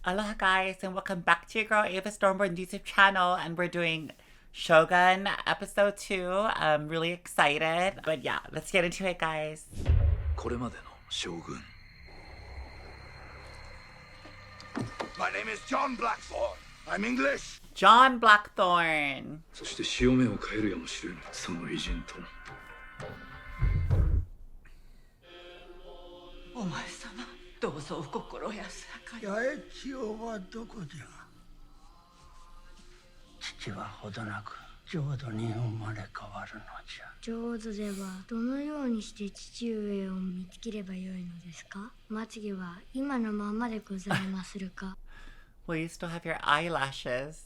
Aloha guys and welcome back to your girl Ava Stormborn's YouTube channel, and we're doing Shogun episode 2. I'm really excited, but yeah, let's get into it guys. これまでの将軍 My name is John Blackthorne. I'm English. John Blackthorne. そして潮目を変えるやもしれぬその偉人とお前様、どうぞお心安らかに。八重千代はどこじゃ。父はほどなく浄土に生まれ変わるのじゃ。浄土ではどのようにして父上を見つければよいのですか？まつげは今のままでございまするか？ Will you still have your eyelashes?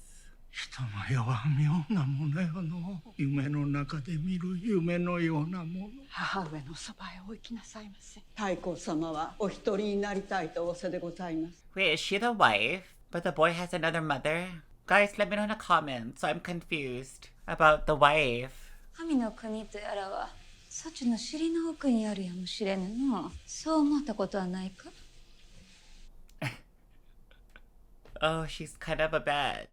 人の世は妙なものよの。夢の中で見る夢のようなもの。母上のそばへお行きなさいませ。太后様はお一人になりたいと仰せでございます。 Wait, is she the wife? But the boy has another mother? Guys, let me know in the comments. So I'm confused about the wife. 神の国とやらはそちの尻の奥にあるやもしれぬの。そう思ったことはないか？ Oh, she's kind of a bitch.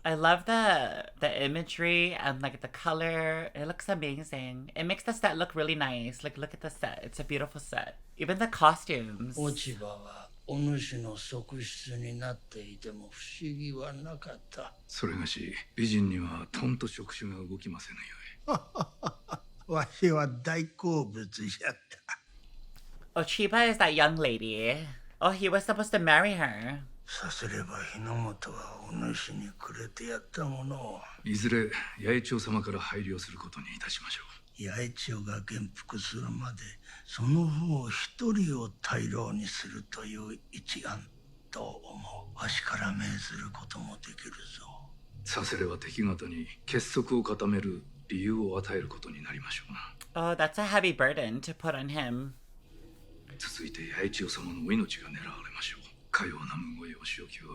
I love the imagery and like the color. It looks amazing. It makes the set look really nice. Like look at the set. It's a beautiful set. Even the costumes. 落ち葉はお主の側室になっていても不思議はなかった。それがし美人にはとんと触手が動きませぬゆえわしは大好物じゃった。Oh, Chiba is that young lady. Oh, he was supposed to marry her. さすれば日の本はお主にくれてやったものを。いずれ八重千代様から配慮することにいたしましょう。八重千代が元服するまでその方一人を大老にするという一案と思う。わしから命ずることもできるぞ。させれば敵方に結束を固める理由を与えることになりましょうな。 Oh, that's a heavy burden to put on him. 続いて八重千代様のお命が狙われましょう。かようなむごいお仕置きは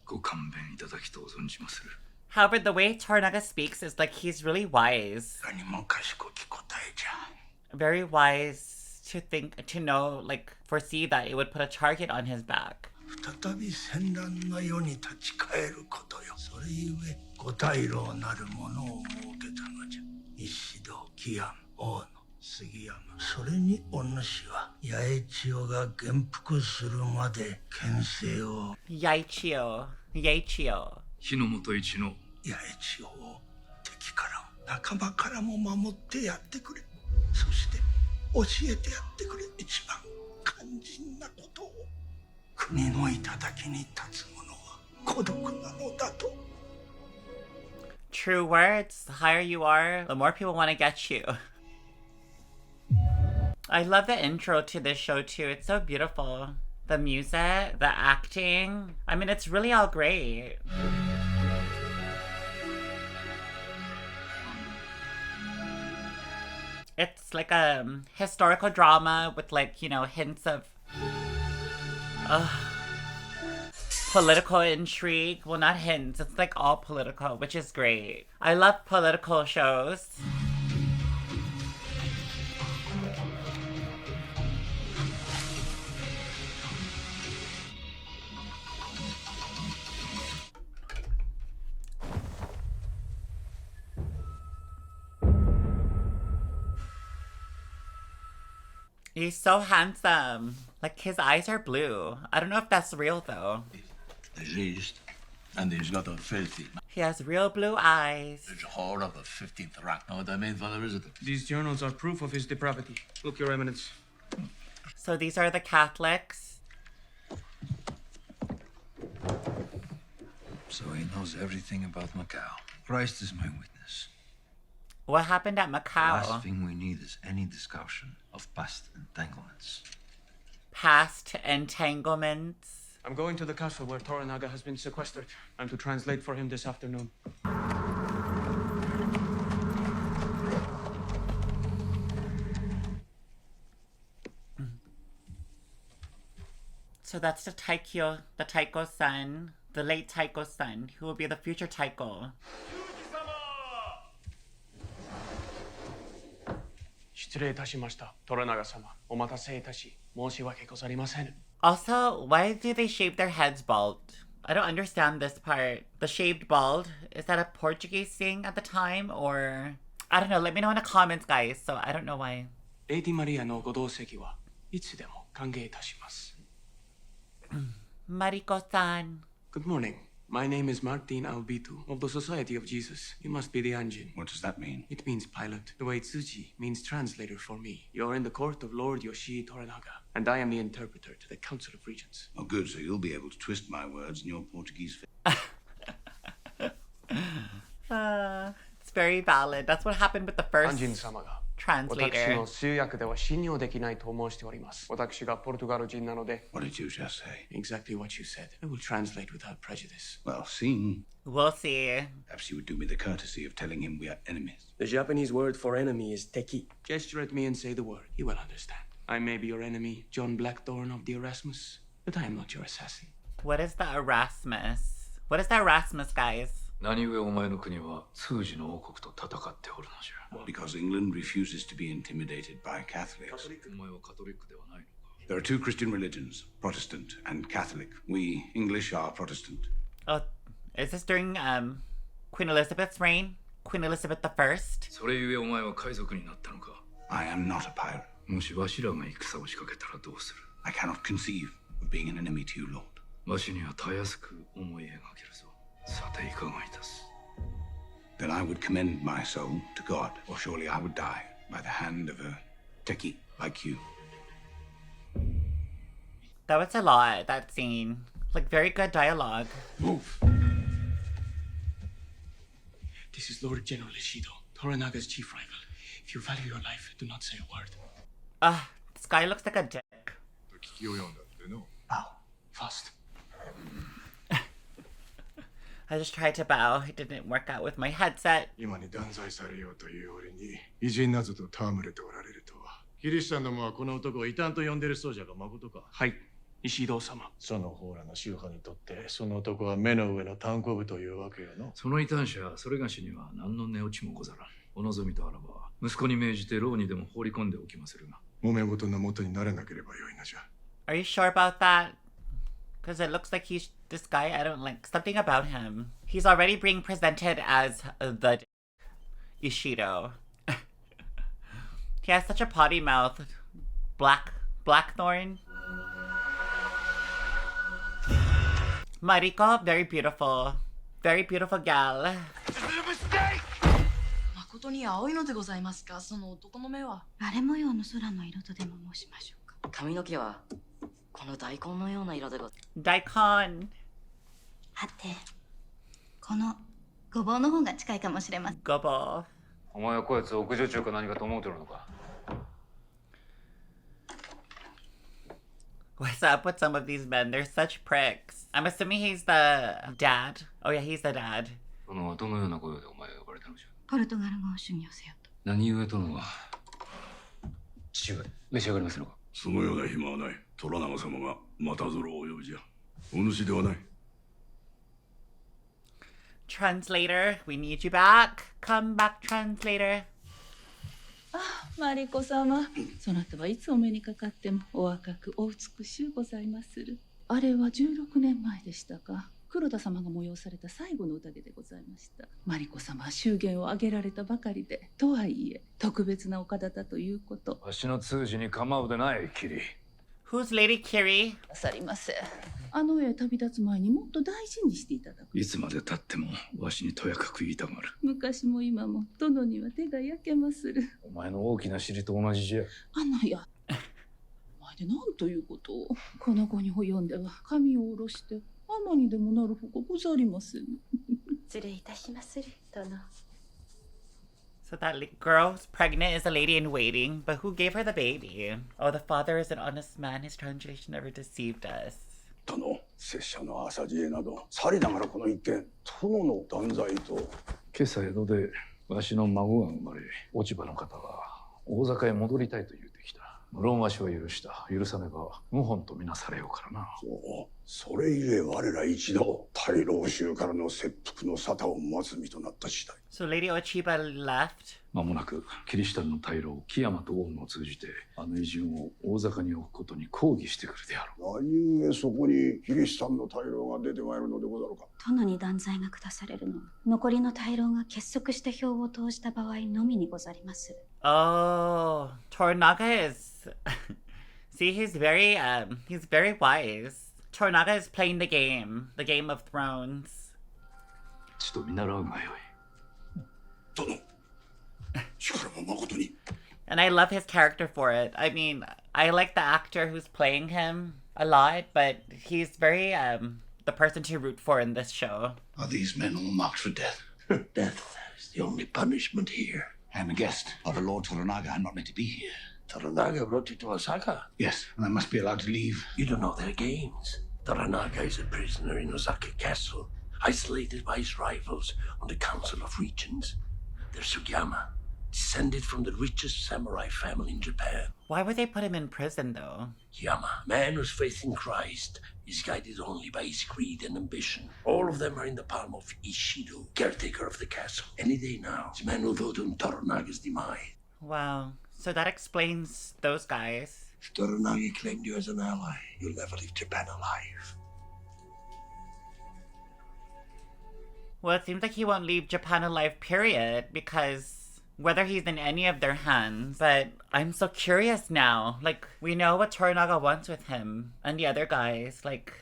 ご勘弁いただきと存じまする。 However, the way Toranaga speaks is like he's really wise. 何も賢き答えじゃ。 Very wise to think, to know, like, foresee that it would put a target on his back. 再び戦乱の世に立ち返ることよ。それゆえ五大老なるものを設けたのじゃ。一堂貴庵大野杉山、それにお主は八重千代が元服するまで牽制を。Yaichio. Yaichio. 日の本一の八重千代を敵から仲間からも守ってやってくれ。そして教えてやってくれ。一番肝心なことを。国の頂に立つ者は孤独なのだと。 True words. The higher you are, the more people want to get you. I love the intro to this show too. It's so beautiful. The music, the acting. I mean, it's really all great. It's like a historical drama with like, you know, hints of political intrigue. Well, not hints. It's like all political, which is great. I love political shows. He's so handsome. Like, his eyes are blue. I don't know if that's real, though. Diseased, and he's got a filthy. He has real blue eyes. There's a whore of a 15th rank. Know what I mean, Father, is it? These journals are proof of his depravity. Look, Your Eminence. So these are the Catholics. So he knows everything about Macau. Christ is my witness. What happened at Macau? Last thing we need is any discussion of past entanglements. Past entanglements. I'm going to the castle where Toranaga has been sequestered. I'm to translate for him this afternoon. So that's the Taiko's son, the late Taiko's son, who will be the future Taiko. 失礼いたしました。虎長様、お待たせいたし、申し訳ござりません。 Also, why do they shave their heads bald? I don't understand this part. The shaved bald, is that a Portuguese thing at the time, or I don't know. Let me know in the comments, guys. So I don't know why. レイディマリアのご同席はいつでも歓迎いたします。Mariko-san. Good morning. My name is Martin Albitu of the Society of Jesus. You must be the Anjin. What does that mean? It means pilot. The way Tsuji means translator for me. You're in the court of Lord Yoshi Toranaga, and I am the interpreter to the Council of Regents. Oh, good. So you'll be able to twist my words in your Portuguese face. It's very valid. That's what happened with the first アンジン様が私 translator. の通訳では信用できないと申しております。私がポルトガル人なので What did you just say? Exactly what you said. I will translate without prejudice. Well, seeing. We'll see. Perhaps you would do me the courtesy of telling him we are enemies. The Japanese word for enemy is teki. Gesture at me and say the word. He will understand. I may be your enemy, John Blackthorne of the Erasmus, but I am not your assassin. What is the Erasmus? What is the Erasmus, guys? 何故お前の国は通詞の王国と戦っておるのじゃ。Because England refuses to be intimidated by Catholics. お前はカトリックではないのか。There are two Christian religions, Protestant and Catholic. We English are Protestant. Oh, is this during Queen Elizabeth's reign? Queen Elizabeth I? それゆえお前は海賊になったのか。I am not a pirate. もしわしらが戦を仕掛けたらどうする。I cannot conceive of being an enemy to you, Lord. わしにはたやすく思い描けるぞ。さていかがいたす。Then I would commend my soul to God, or surely I would die by the hand of a techie like you. That was a lot, that scene. Like, very good dialogue. Move! This is Lord General Ishido, Toranaga's chief rival. If you value your life, do not say a word. This guy looks like a dick. Bow. Fast. I just tried to bow. It didn't work out with my headset. 今に断罪されようという俺に偉人などと戯れておられるとは。キリシタンどもはこの男を異端と呼んでるそうじゃが誠か。はい、石堂様。その方らの宗派にとってその男は目の上の炭鉱部というわけよの。その異端者それがしには何の値落ちもござらん。お望みとあらば息子に命じて牢にでも放り込んでおきまするが。揉め事の元にならなければよいのじゃ。Are you sure about that? Because it looks like he's this guy. I don't like something about him. He's already being presented as the Ishido. He has such a potty mouth. Blackthorne. Mariko, very beautiful. Very beautiful gal. This is a mistake! 誠に青いのでございますか、その男の目は。荒れ模様の空の色とでも申しましょうか。髪の毛はこの大根のような色でございます。Daikon. はて、このごぼうの方が近いかもしれません。ごぼう。お前はこやつ屋上中か何かと思うてるのか。What's up with some of these men? They're such pricks. I'm assuming he's the dad. Oh yeah, he's the dad. 殿はどのような声でお前が呼ばれたのじゃ。ポルトガル語を主義をせよと。何故殿は父上召し上がりますのか。そのような暇はない。虎長様がまたぞろをお呼びじゃ。お主ではない。Translator, we need you back. Come back, translator. マリコ様、そなたはいつお目にかかってもお若くお美しゅうございまする。あれは16年前でしたか。黒田様が催された最後の宴でございました。マリコ様は祝言を挙げられたばかりで、とはいえ特別なお方だということ。わしの通詞に構うでないキリ。Who's Lady Kiri? なさりませ。あの世へ旅立つ前にもっと大事にしていただく。いつまで経ってもわしにとやかく言いたがる。昔も今も殿には手が焼けまする。お前の大きな尻と同じじゃ。あのや。お前で何ということを。この子に及んでは髪を下ろして尼にでもなるほかござりません。失礼いたしまする、殿。So that girl who's pregnant is a lady in waiting, but who gave her the baby? Oh, the father is an honest man. His translation never deceived us. 殿、拙者の朝知恵などさりながらこの一件、殿の断罪と。今朝江戸でわしの孫が生まれ、落ち葉の方は大坂へ戻りたいと言うてきた。無論わしは許した。許さねば謀反とみなされようからな。そう。それゆえ我ら一同、大老衆からの切腹の沙汰を待つ身となった次第。So Lady Ochiba left. 間もなくキリシタンの大老木山と王を通じてあの偉人を大坂に置くことに抗議してくるであろう。何故そこにキリシタンの大老が出てまいるのでござるか。殿に断罪が下されるのは残りの大老が結束して票を投じた場合のみにござりまする。Oh, Toranaga is... See, he's very wise. Toranaga is playing the game of Thrones. ちと見習うがよい。殿、力は誠に。 And I love his character for it. I mean, I like the actor who's playing him a lot, but he's very the person to root for in this show. Are these men all marked for death? Death is the only punishment here. I am a guest of the Lord Toranaga. I'm not meant to be here. Toranaga brought you to Osaka. Yes, and I must be allowed to leave. You don't know their games. Toranaga is a prisoner in Osaka Castle, isolated by his rivals on the Council of Regents. They're Sugiyama, descended from the richest samurai family in Japan. Why would they put him in prison, though? Yama, man whose faith in Christ is guided only by his greed and ambition. All of them are in the palm of Ishido, caretaker of the castle. Any day now, this man will vote on Toranaga's demise. Wow. So that explains those guys. If Toranaga claimed you as an ally, you'll never leave Japan alive. Well, it seems like he won't leave Japan alive, period, because whether he's in any of their hands, but I'm so curious now. Like, we know what Toranaga wants with him and the other guys. Like,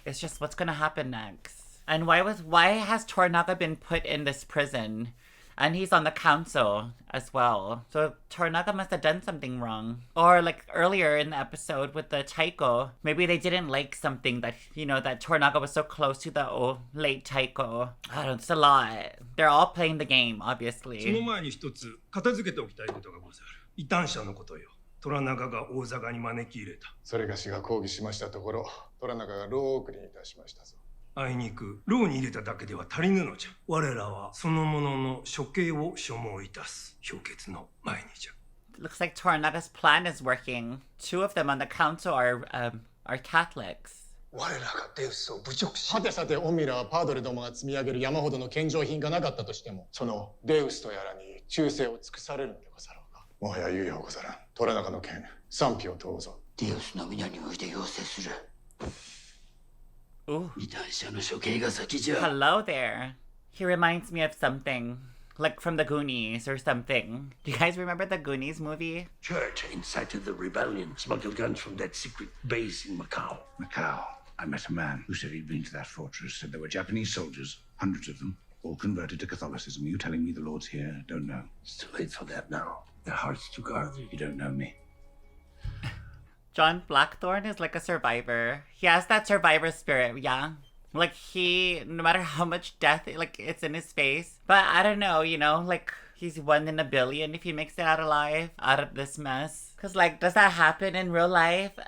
it's just what's gonna happen next. And why has Toranaga been put in this prison? And he's on the council as well. So Toranaga must have done something wrong. Or like earlier in the episode with the Taiko, maybe they didn't like something that, that Toranaga was so close to the late Taiko. I don't know, it's a lot. They're all playing the game, obviously. その前に一つ片付けておきたいことがござる。異端者のことよ。Toranagaが大坂に招き入れた。それがしが抗議しましたところ、Toranagaが牢送りにいたしましたぞ。あいにく牢に入れただけでは足りぬのじゃ。我らはそのものの処刑を所望いたす。評決の前にじゃ。Looks like Toranaga's plan is working. Two of them on the council are Catholics. 我らがデウスを侮辱し、はてさてオミラはパードレどもが積み上げる山ほどの献上品がなかったとしても、そのデウスとやらに忠誠を尽くされるのでござろうか。もはや猶予ござらん。トラナガの件、賛否を問うぞ。デウスの皆において要請する。 Ooh. 異端者の処刑が先じゃ。 Hello there. He reminds me of something. Like from the Goonies or something. Do you guys remember the Goonies movie? Church incited the rebellion, smuggled guns from that secret base in Macau. Macau. I met a man who said he'd been to that fortress, said there were Japanese soldiers, hundreds of them, all converted to Catholicism. Are you telling me the Lord's here? Don't know. It's too late for that now. Their hearts too guarded. You don't know me. John Blackthorne is like a survivor. He has that survivor spirit, yeah. Like no matter how much death, like it's in his face. But I don't know, like he's 1 in a billion if he makes it out alive, out of this mess. Cause like, does that happen in real life?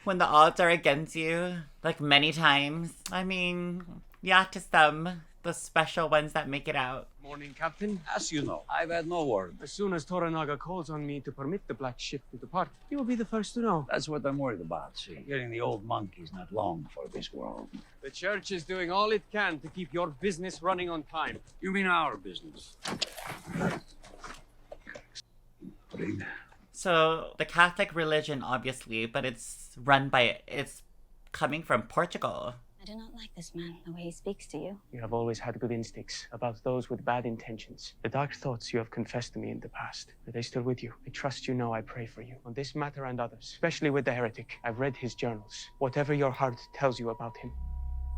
When the odds are against you, like many times? I mean, yeah, to some. The special ones that make it out. Morning, Captain. As you know, I've had no word. As soon as Toranaga calls on me to permit the black ship to depart, you will be the first to know. That's what I'm worried about. See, getting the old monkey's not long for this world. The church is doing all it can to keep your business running on time. You mean our business? So, the Catholic religion, obviously, but it's coming from Portugal. I do not like this man, the way he speaks to you. You have always had good instincts about those with bad intentions. The dark thoughts you have confessed to me in the past, are they still with you? I trust you know I pray for you. On this matter and others, especially with the heretic, I've read his journals. Whatever your heart tells you about him,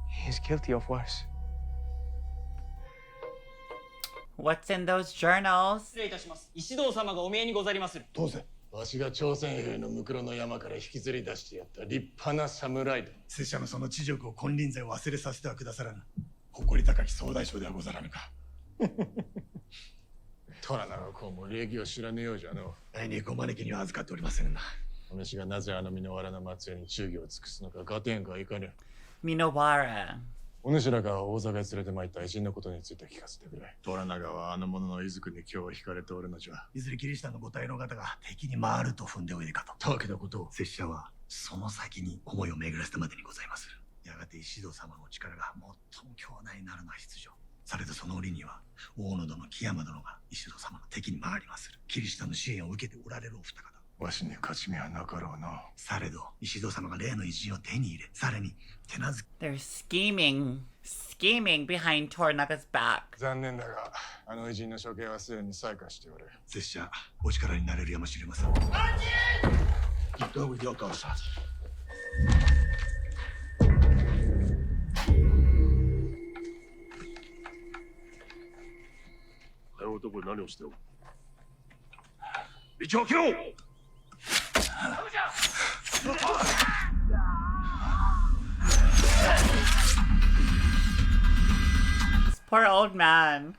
he is guilty of worse. What's in those journals? 失礼いたします。石堂様がお見えにござりまする。当然。わしが朝鮮兵のムクロの山から引きずり出してやった立派な侍だ。拙者のその知辱を金輪際忘れさせてはくださらぬ。誇り高き総大将ではござらぬか。トラナがこうも礼儀を知らぬようじゃの。あいにご招きには預かっておりませんな。お主がなぜあの身の藁の末裔に忠義を尽くすのか合点がいかぬ。Minowara. お主らが大坂へ連れて参った偉人のことについて聞かせてくれ。虎長はあの者の衣服に今日惹かれておるのじゃ。いずれキリシタンのご体の方が敵に回ると踏んでおいでかと。たわけのことを拙者はその先に思いを巡らせたまでにございまする。やがて石戸様の力が最も強大なるのは必要。されどその折には大野殿木山殿が石戸様の敵に回りまする。キリシタンの支援を受けておられるお二方。わしに勝ち目はなかろうな。されど石戸様が例の偉人を手に入れ、さらに手なずけ。 They're scheming behind Tornaga's back. 残念だが、あの偉人の処刑はすでに再開しておる。拙者お力になれるやもしれません。Go with your godson. あの男何をしておる。一応切ろう。 This poor old man.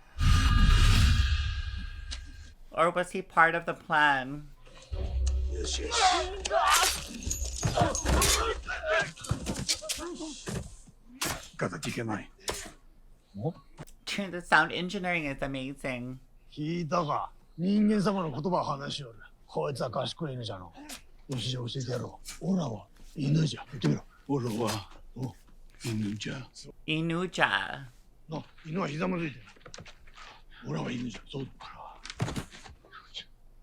Or was he part of the plan? Yes, yes. 形いけない。 Dude, the sound engineering is amazing. 聞いたか。人間様の言葉を話しよる。こいつは賢い犬じゃの。よしじゃ教えてやろう。オラは犬じゃ。言ってみろ。オラは犬じゃ。犬じゃ。な、犬はひざまずいてる。オラは犬じゃ。そう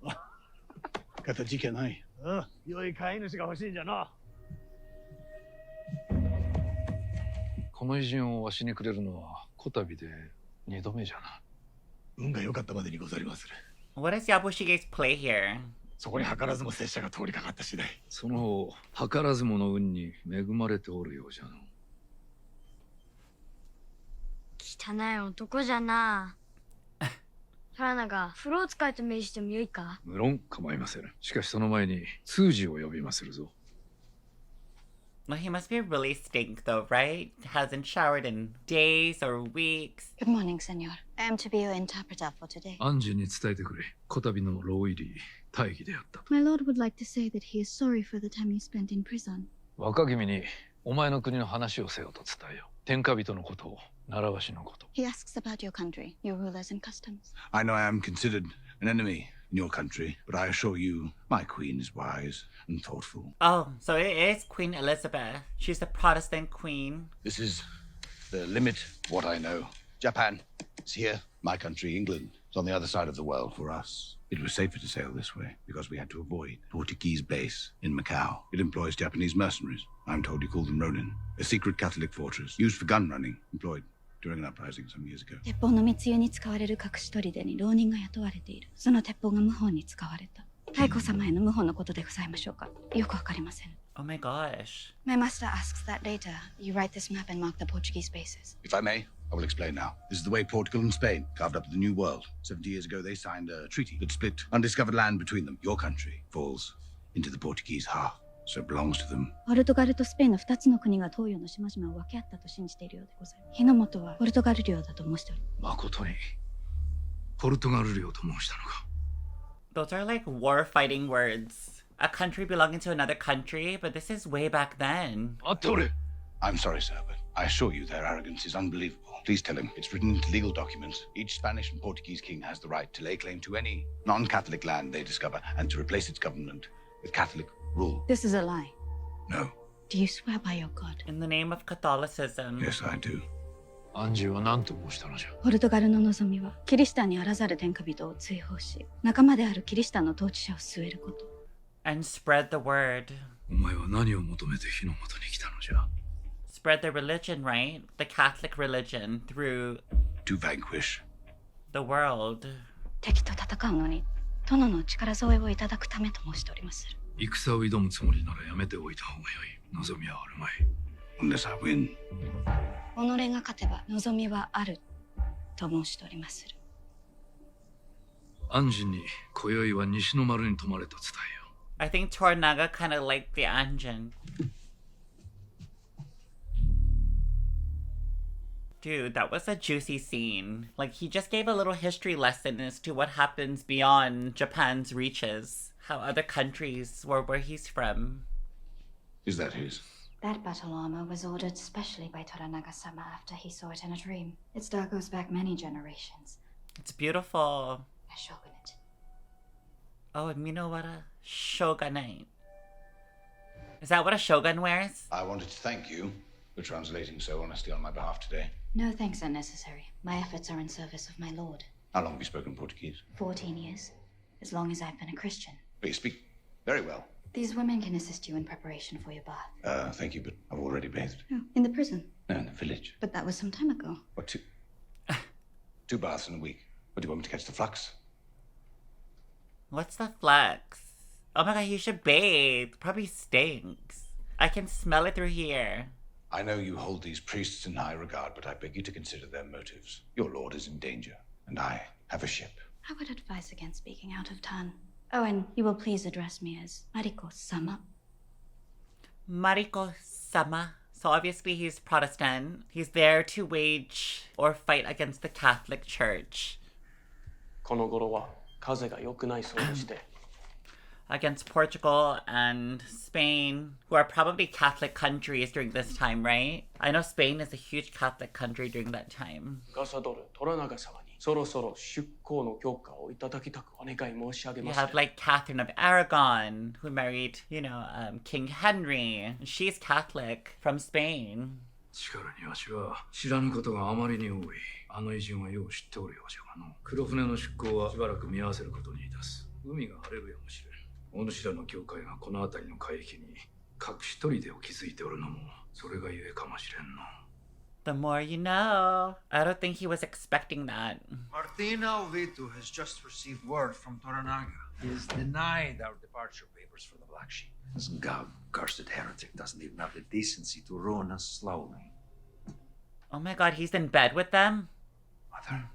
だ。形いけない。良い飼い主が欲しいんじゃな。この偉人をわしにくれるのはこたびで2度目じゃな。運が良かったまでにござりまする。 What does Yabushige's play here? そこに計らずも拙者が通りかかった次第。その方計らずもの運に恵まれておるようじゃの。汚い男じゃな。虎長、風呂を使えと命じてもよいか？無論構いません。しかしその前に通詞を呼びまするぞ。 Well, he must be really stink though, right? Hasn't showered in days or weeks. Good morning, senor. I am to be your interpreter for today. アンジに伝えてくれ。こたびの牢入り大義であった。 My lord would like to say that he is sorry for the time you spent in prison. 若君にお前の国の話をせよと伝えよ。天下人のことを、習わしのこと。 He asks about your country, your rulers and customs. I know I am considered an enemy in your country, but I assure you, my queen is wise and thoughtful. Oh, so it is Queen Elizabeth. She's the Protestant queen. This is the limit of what I know. Japan is here. My country, England, is on the other side of the world for us. It was safer to sail this way because we had to avoid Portuguese base in Macau. It employs Japanese mercenaries. I'm told you call them Ronin. A secret Catholic fortress used for gun running, employed during an uprising some years ago. 鉄砲の密輸に使われる隠し砦に浪人が雇われている。その鉄砲が謀反に使われた。太后様への謀反のことでございましょうか。よくわかりません。 Oh my gosh. My master asks that later you write this map and mark the Portuguese bases. If I may, I will explain now. This is the way Portugal and Spain carved up the New World. 70 years ago, they signed a treaty that split undiscovered land between them. Your country falls into the Portuguese half, so it belongs to them. ポルトガルとスペインの2つの国が東洋の島々を分け合ったと信じているようでございます。日の本はポルトガル領だと申しております。誠にポルトガル領と申したのか。 Those are like war fighting words. A country belonging to another country, but this is way back then. I'm sorry, sir, but I assure you their arrogance is unbelievable. Please tell him it's written into legal documents. Each Spanish and Portuguese king has the right to lay claim to any non-Catholic land they discover and to replace its government with Catholic rule. This is a lie. No. Do you swear by your God? In the name of Catholicism. Yes, I do. アンジーは何と申したのじゃ。ポルトガルの望みはキリシタンにあらざる天下人を追放し、仲間であるキリシタンの統治者を据えること。And spread the word. お前は何を求めて火の元に来たのじゃ。Spread the religion, right? The Catholic religion through To vanquish the world. 敵と戦うのに殿の力添えをいただくためと申しておりまする。戦を挑むつもりならやめておいた方がよい。望みはあるまい。Unless I win. 己が勝てば望みはあると申しておりまする。アンジーに今宵は西の丸に泊まれと伝えよ。I think Tornaga kind of liked the Anjin. Dude, that was a juicy scene. Like, he just gave a little history lesson as to what happens beyond Japan's reaches. How other countries were where he's from. Is that his? That battle armor was ordered specially by Toranaga-sama after he saw it in a dream. Its star goes back many generations. It's beautiful. A shogunate. Oh, and Minowara Shogunate. Is that what a shogun wears? I wanted to thank you for translating so honestly on my behalf today. No thanks are necessary. My efforts are in service of my lord. How long have you spoken Portuguese? 14 years. As long as I've been a Christian. But you speak very well. These women can assist you in preparation for your bath. Thank you, but I've already bathed. Oh, in the prison? No, in the village. But that was some time ago. What, two baths in a week? What, do you want me to catch the flux? What's the flux? Oh my god, you should bathe. Probably stinks. I can smell it through here. I know you hold these priests in high regard, but I beg you to consider their motives. Your lord is in danger, and I have a ship. I would advise against speaking out of turn. Oh, and you will please address me as Mariko-sama. Mariko-sama. So obviously he's Protestant. He's there to wage or fight against the Catholic Church. この頃は風が良くないそうでして。 Against Portugal and Spain, who are probably Catholic countries during this time, right? I know Spain is a huge Catholic country during that time. ガサドル・トラナガ様にそろそろ出航の許可をいただきたくお願い申し上げ You ます。 have like Catherine of Aragon, who married, King Henry. She's Catholic from Spain. 力にわしは知らぬことがあまりに多い。あの偉人はよう知っておるようじゃがの。黒船の出港はしばらく見合わせることにいたす。海が荒れるやもしれん。お主らの教会がこの辺りの海域に隠し砦を築いておるのもそれがゆえかもしれんの。 The more you know. I don't think he was expecting that. Martina Ovitu has just received word from Toranaga. He has denied our departure papers for the Black Sheep. This god cursed heretic doesn't even have the decency to ruin us slowly. Oh my god, he's in bed with them? Mother?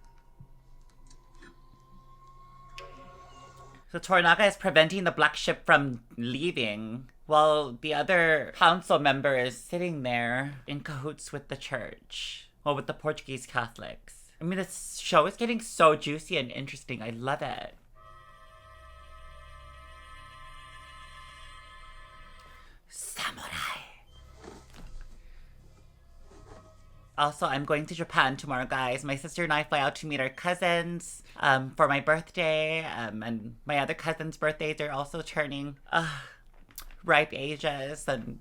So Toranaga is preventing the black ship from leaving, while the other council member is sitting there in cahoots with the church. Well, with the Portuguese Catholics. I mean, this show is getting so juicy and interesting. I love it. Samurai. Also, I'm going to Japan tomorrow, guys. My sister and I fly out to meet our cousins for my birthday. And my other cousins' birthdays are also turning ripe ages. And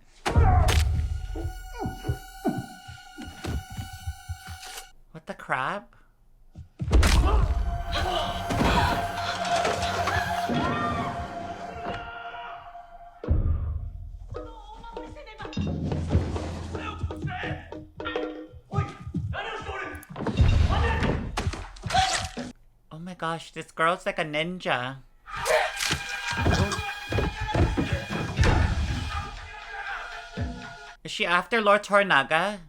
what the crap? Oh my gosh, this girl's like a ninja. Is she after Lord Toranaga?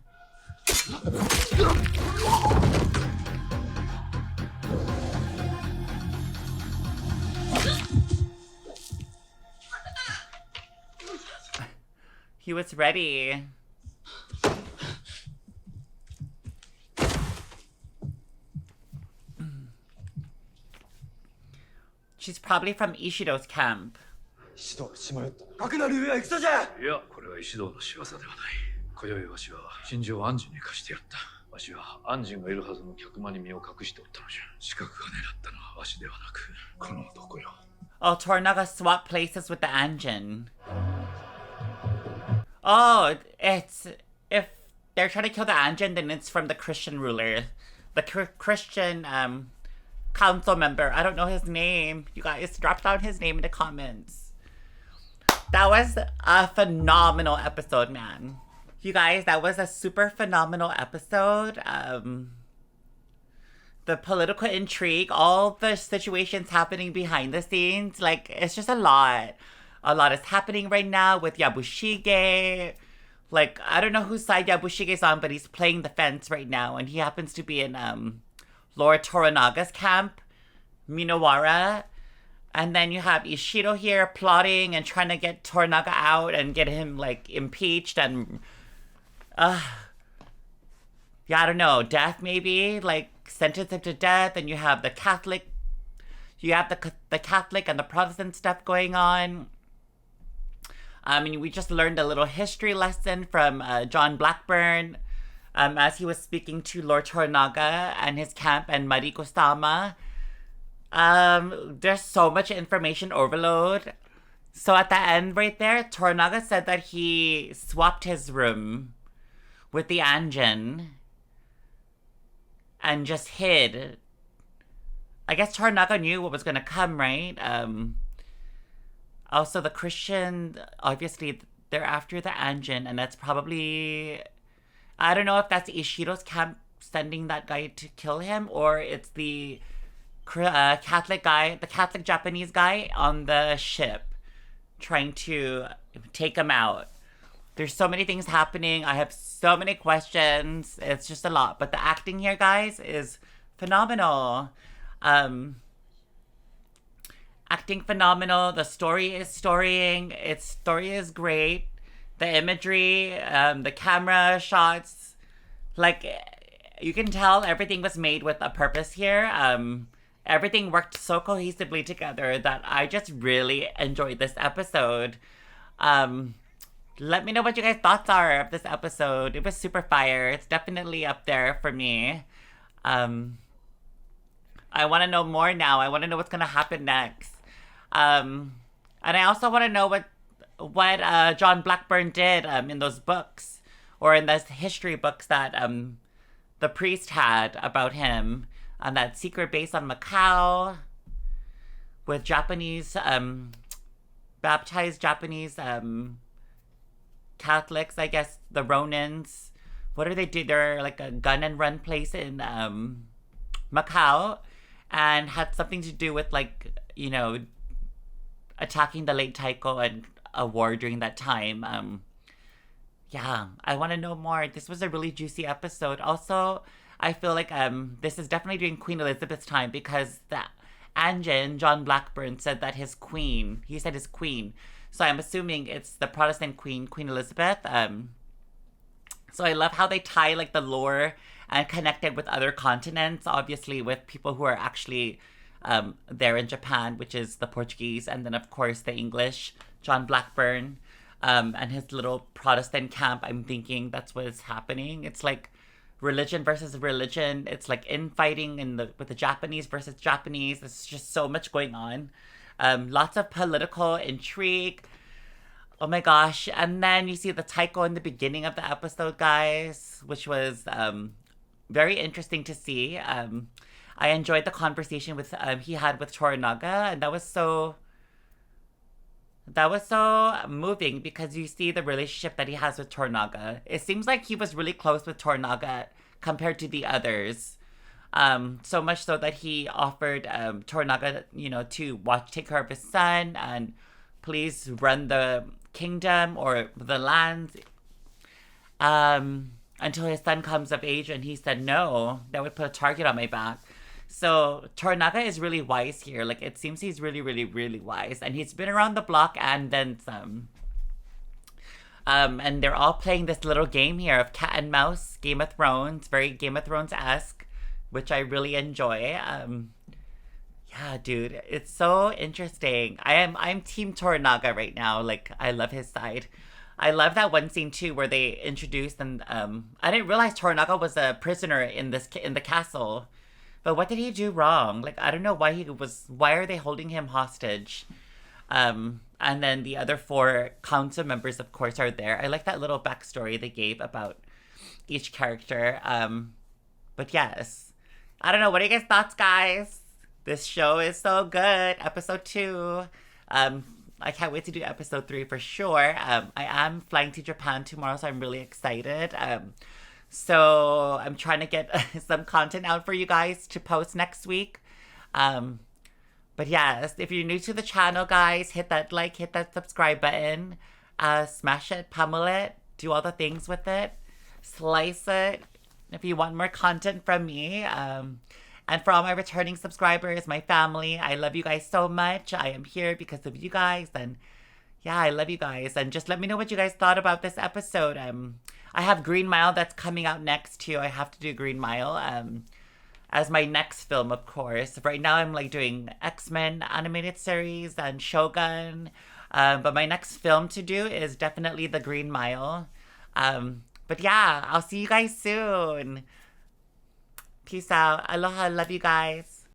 He was ready. She's probably from Ishido's camp. 石堂血迷ったかくなる上は戦じゃ。いや、これは石堂の仕業ではない。今宵わしは真珠を安心に貸してやった。わしは安心がいるはずの客間に身を隠しておったのじゃ。刺客が狙ったのはわしではなく、この男よ。Oh, Toranaga swapped places with the Anjin. Oh, it's... If they're trying to kill the Anjin, then it's from the Christian ruler. The Christian, council member. I don't know his name. You guys, drop down his name in the comments. That was a phenomenal episode, man. You guys, that was a super phenomenal episode. The political intrigue, all the situations happening behind the scenes, like, it's just a lot. A lot is happening right now with Yabushige. Like, I don't know whose side Yabushige's on, but he's playing the fence right now, and he happens to be in, Lord Toranaga's camp, Minowara. And then you have Ishido here plotting and trying to get Toranaga out and get him, like, impeached and... yeah, I don't know, death maybe? Like, sentence him to death, and you have the Catholic... You have the Catholic and the Protestant stuff going on. And we just learned a little history lesson from John Blackthorne as he was speaking to Lord Toranaga and his camp and Mariko-sama. There's so much information overload. So at the end right there, Toranaga said that he swapped his room with the Anjin and just hid. I guess Toranaga knew what was going to come, right? Also, the Christian, obviously, they're after the Anjin, and that's probably... I don't know if that's Ishido's camp sending that guy to kill him, or it's the Catholic guy, the Catholic Japanese guy on the ship trying to take him out. There's so many things happening. I have so many questions. It's just a lot. But the acting here, guys, is phenomenal. Acting phenomenal. The story is storying. Its story is great. The imagery, the camera shots, like, you can tell everything was made with a purpose here. Everything worked so cohesively together that I just really enjoyed this episode. Let me know what you guys' thoughts are of this episode. It was super fire. It's definitely up there for me. I want to know more now. I want to know what's going to happen next. And I also want to know what John Blackthorne did in those books, or in those history books that the priest had about him on that secret base on Macau with Japanese, baptized Japanese Catholics, I guess, the Ronins. What do they do? They're like a gun and run place in Macau, and had something to do with, like, you know, attacking the late Taiko and a war during that time. Yeah, I want to know more. This was a really juicy episode. Also, I feel like this is definitely during Queen Elizabeth's time, because the Anjin, John Blackthorne, said that his queen, he said his queen. So I'm assuming it's the Protestant queen, Queen Elizabeth. So I love how they tie, like, the lore and connect it with other continents, obviously with people who are actually there in Japan, which is the Portuguese, and then of course the English, John Blackthorne, and his little Protestant camp. I'm thinking that's what is happening. It's like religion versus religion. It's like infighting with the Japanese versus Japanese. There's just so much going on. Lots of political intrigue. Oh my gosh. And then you see the Taiko in the beginning of the episode, guys, which was very interesting to see. I enjoyed the conversation he had with Toranaga, and that was so moving, because you see the relationship that he has with Toranaga. It seems like he was really close with Toranaga compared to the others. So much so that he offered Toranaga, to take care of his son and please run the kingdom or the land until his son comes of age. And he said no, that would put a target on my back. So Toranaga is really wise here. Like, it seems he's really, really, really wise. And he's been around the block and then some. And they're all playing this little game here of cat and mouse, Game of Thrones, very Game of Thrones-esque, which I really enjoy. Yeah, dude, it's so interesting. I'm Team Toranaga right now. Like, I love his side. I love that one scene too where they introduced, and I didn't realize Toranaga was a prisoner in the castle. But what did he do wrong? Like, I don't know why why are they holding him hostage? And then the other 4 council members, of course, are there. I like that little backstory they gave about each character. But yes, I don't know. What are you guys' thoughts, guys? This show is so good. Episode 2. I can't wait to do episode 3 for sure. I am flying to Japan tomorrow, so I'm really excited. So I'm trying to get some content out for you guys to post next week. But yes, if you're new to the channel, guys, hit that like, hit that subscribe button, smash it, pummel it, do all the things with it, slice it. If you want more content from me, and for all my returning subscribers, my family, I love you guys so much. I am here because of you guys, and yeah, I love you guys. And just let me know what you guys thought about this episode. I have Green Mile that's coming out next too. I have to do Green Mile as my next film, of course. Right now I'm like doing X-Men animated series and Shogun. But my next film to do is definitely The Green Mile. But yeah, I'll see you guys soon. Peace out. Aloha. Love you guys.